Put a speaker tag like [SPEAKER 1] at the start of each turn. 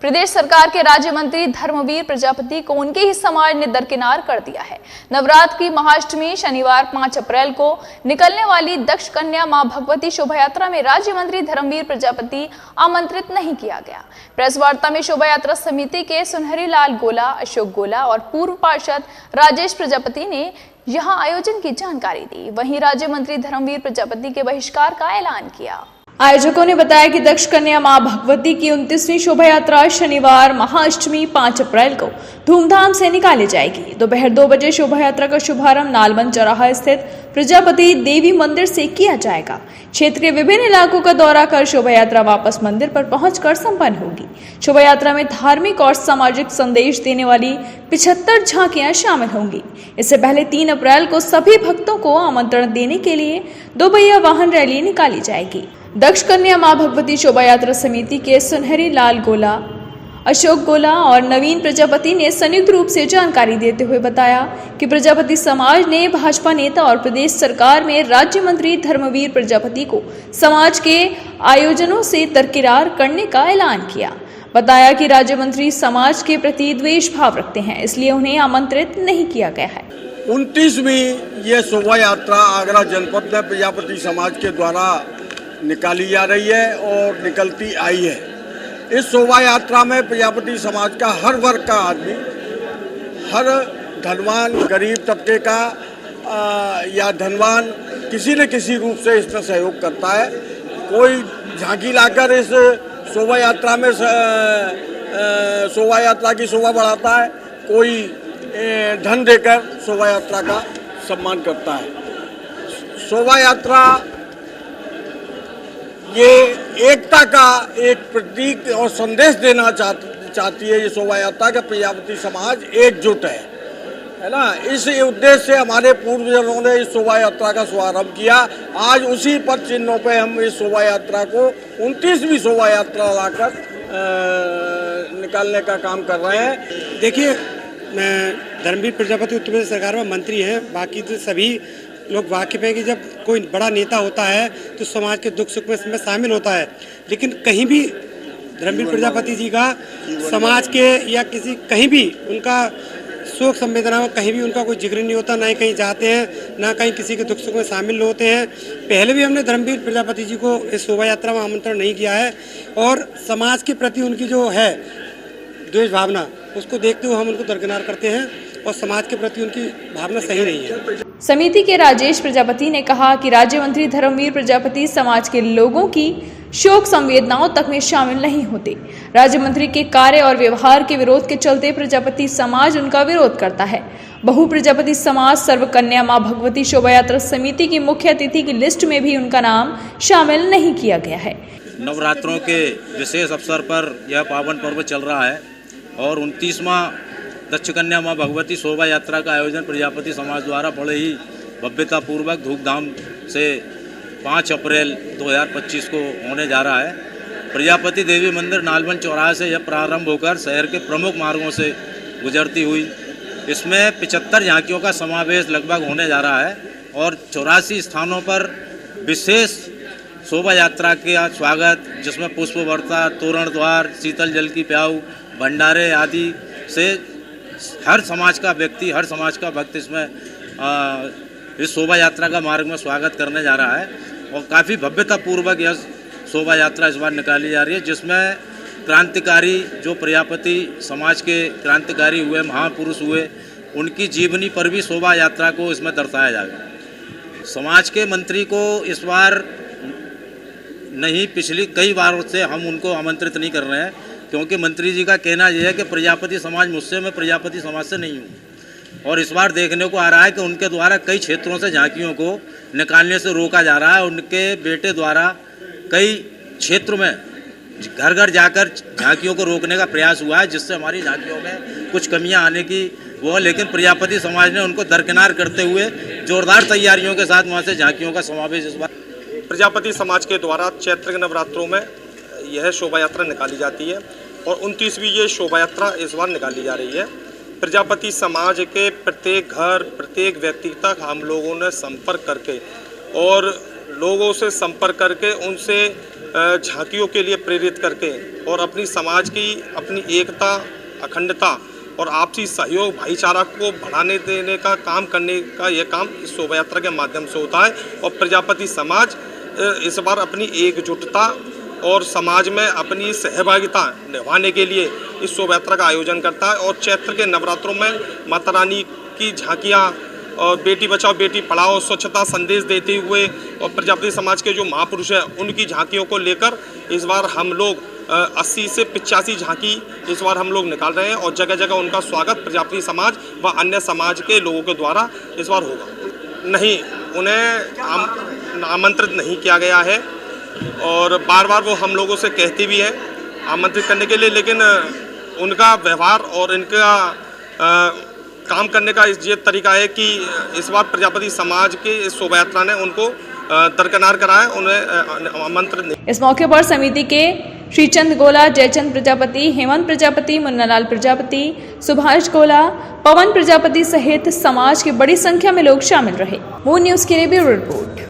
[SPEAKER 1] प्रदेश सरकार के राज्य मंत्री धर्मवीर प्रजापति को उनके ही समाज ने दरकिनार कर दिया है। नवरात्र की महाअष्टमी शनिवार 5 अप्रैल को निकलने वाली दक्ष कन्या मां भगवती शोभा यात्रा में राज्य मंत्री धर्मवीर प्रजापति आमंत्रित नहीं किया गया। प्रेस वार्ता में शोभा यात्रा समिति के सुनहरी लाल गोला, अशोक गोला और पूर्व पार्षद राजेश प्रजापति ने यहां आयोजन की जानकारी दी। वहीं राज्य मंत्री धर्मवीर प्रजापति के बहिष्कार का ऐलान किया। आयोजकों ने बताया कि दक्ष कन्या मां भगवती की 29वीं शोभा यात्रा शनिवार महाअष्टमी 5 अप्रैल को धूमधाम से निकाली जाएगी। दोपहर 2 बजे शोभा यात्रा का शुभारंभ नालबन चौराहा स्थित प्रजापति देवी मंदिर से किया जाएगा। क्षेत्र के विभिन्न इलाकों का दौरा कर शोभा यात्रा वापस मंदिर पर पहुंचकर संपन्न होगी। शोभा यात्रा में धार्मिक और सामाजिक संदेश देने वाली 75 झांकियां शामिल होंगी। इससे पहले 3 अप्रैल को सभी भक्तों को आमंत्रण देने के लिए 2 पहिया वाहन रैली निकाली जाएगी। दक्ष कन्या मां भगवती शोभा यात्रा समिति के सुनहरी लाल गोला, अशोक गोला और नवीन प्रजापति ने संयुक्त रूप से जानकारी देते हुए बताया कि प्रजापति समाज ने भाजपा नेता और प्रदेश सरकार में राज्य मंत्री धर्मवीर प्रजापति को समाज के आयोजनों से दरकिनार करने का ऐलान किया। बताया कि राज्य मंत्री समाज के प्रति द्वेष भाव रखते हैं, इसलिए उन्हें आमंत्रित नहीं किया गया है।
[SPEAKER 2] 29वीं ये शोभा यात्रा आगरा जनपद में प्रजापति समाज के द्वारा निकाली जा रही है और निकलती आई है। इस शोभा यात्रा में प्रजापति समाज का हर वर्ग का आदमी, हर धनवान गरीब तबके का या धनवान किसी न किसी रूप से इसमें सहयोग करता है। कोई झांकी लाकर इस शोभा यात्रा में शोभा यात्रा की शोभा बढ़ाता है, कोई धन देकर शोभा यात्रा का सम्मान करता है। शोभा यात्रा ये एकता का एक प्रतीक और संदेश देना चाहती है। ये शोभा यात्रा का प्रजापति समाज एकजुट है ना। इस उद्देश्य से हमारे पूर्वजों ने इस शोभा यात्रा का शुभारंभ किया। आज उसी पद चिन्हों पे हम इस शोभा यात्रा को 29वीं शोभा यात्रा लाकर निकालने का काम कर रहे हैं।
[SPEAKER 3] देखिए, धर्मवीर प्रजापति उत्तर प्रदेश सरकार में मंत्री हैं। बाकी तो सभी लोग वाकिफ हैं कि जब कोई बड़ा नेता होता है तो समाज के दुख सुख में शामिल होता है, लेकिन कहीं भी धर्मवीर प्रजापति जी का समाज के या किसी कहीं भी उनका शोक संवेदना में कहीं भी उनका कोई जिक्र नहीं होता, ना ही कहीं जाते हैं, ना कहीं किसी के दुख सुख में शामिल होते हैं। पहले भी हमने धर्मवीर प्रजापति जी को इस शोभा यात्रा में आमंत्रण नहीं किया है और समाज के प्रति उनकी जो है द्वेष भावना, उसको देखते हुए हम उनको दरकिनार करते हैं और समाज के प्रति उनकी भावना सही नहीं है।
[SPEAKER 1] समिति के राजेश प्रजापति ने कहा कि राज्य मंत्री धर्मवीर प्रजापति समाज के लोगों की शोक संवेदनाओं तक में शामिल नहीं होते। राज्य मंत्री के कार्य और व्यवहार के विरोध के चलते प्रजापति समाज उनका विरोध करता है। बहु प्रजापति समाज सर्व कन्या मां भगवती शोभा यात्रा समिति की मुख्य अतिथि की लिस्ट में भी उनका नाम शामिल नहीं किया गया है।
[SPEAKER 4] नवरात्रों के विशेष अवसर पर यह पावन पर्व चल रहा है और 29वां दक्ष कन्या मां भगवती शोभा यात्रा का आयोजन प्रजापति समाज द्वारा बड़े ही भव्यतापूर्वक धूमधाम से 5 अप्रैल 2025 को होने जा रहा है। प्रजापति देवी मंदिर नालबन चौराहे से यह प्रारंभ होकर शहर के प्रमुख मार्गों से गुजरती हुई इसमें 75 झांकियों का समावेश लगभग होने जा रहा है और 84 स्थानों पर विशेष शोभा यात्रा का स्वागत, जिसमें पुष्प वर्षा, तोरण द्वार, शीतल जल की प्याऊ, भंडारे आदि से हर समाज का व्यक्ति, हर समाज का भक्त इसमें इस शोभा यात्रा का मार्ग में स्वागत करने जा रहा है और काफ़ी भव्यतापूर्वक यह शोभा यात्रा इस बार निकाली जा रही है, जिसमें क्रांतिकारी जो प्रजापति समाज के क्रांतिकारी हुए, महापुरुष हुए, उनकी जीवनी पर भी शोभा यात्रा को इसमें दर्शाया जाएगा। समाज के मंत्री को इस बार नहीं, पिछली कई बार से हम उनको आमंत्रित नहीं कर रहे हैं, क्योंकि मंत्री जी का कहना यह है कि प्रजापति समाज मुझसे, मैं प्रजापति समाज से नहीं हूँ। और इस बार देखने को आ रहा है कि उनके द्वारा कई क्षेत्रों से झांकियों को निकालने से रोका जा रहा है। उनके बेटे द्वारा कई क्षेत्रों में घर घर जाकर झांकियों को रोकने का प्रयास हुआ है, जिससे हमारी झांकियों में कुछ कमियां आने की वो, लेकिन प्रजापति समाज ने उनको दरकिनार करते हुए जोरदार तैयारियों के साथ वहाँ से झांकियों का समावेश इस बार
[SPEAKER 5] प्रजापति समाज के द्वारा चैत्र के नवरात्रों में यह शोभा यात्रा निकाली जाती है और 29वीं ये शोभा यात्रा इस बार निकाली जा रही है। प्रजापति समाज के प्रत्येक घर, प्रत्येक व्यक्ति तक हम लोगों ने संपर्क करके और लोगों से संपर्क करके उनसे झांकियों के लिए प्रेरित करके और अपनी समाज की अपनी एकता, अखंडता और आपसी सहयोग, भाईचारा को बढ़ाने देने का काम करने का यह काम इस शोभा यात्रा के माध्यम से होता है। और प्रजापति समाज इस बार अपनी एकजुटता और समाज में अपनी सहभागिता निभाने के लिए इस शोभा यात्रा का आयोजन करता है। और चैत्र के नवरात्रों में माता रानी की झांकियाँ और बेटी बचाओ बेटी पढ़ाओ स्वच्छता संदेश देते हुए और प्रजापति समाज के जो महापुरुष हैं उनकी झांकियों को लेकर इस बार हम लोग 80 से 85 झांकी इस बार हम लोग निकाल रहे हैं और जगह जगह उनका स्वागत प्रजापति समाज व अन्य समाज के लोगों के द्वारा इस बार होगा। नहीं, उन्हें आमंत्रित नहीं किया गया है और बार बार वो हम लोगों से कहते भी हैं आमंत्रित करने के लिए, लेकिन उनका व्यवहार और इनका काम करने का ये तरीका है कि इस बार प्रजापति समाज के इस शोभा यात्रा ने उनको दरकिनार कराया, उन्हें आमंत्रित नहीं।
[SPEAKER 1] इस मौके पर समिति के श्रीचंद गोला, जयचंद प्रजापति, हेमंत प्रजापति, मुन्नालाल प्रजापति, सुभाष गोला, पवन प्रजापति सहित समाज की बड़ी संख्या में लोग शामिल रहे। मून न्यूज के लिए ब्यूरो रिपोर्ट।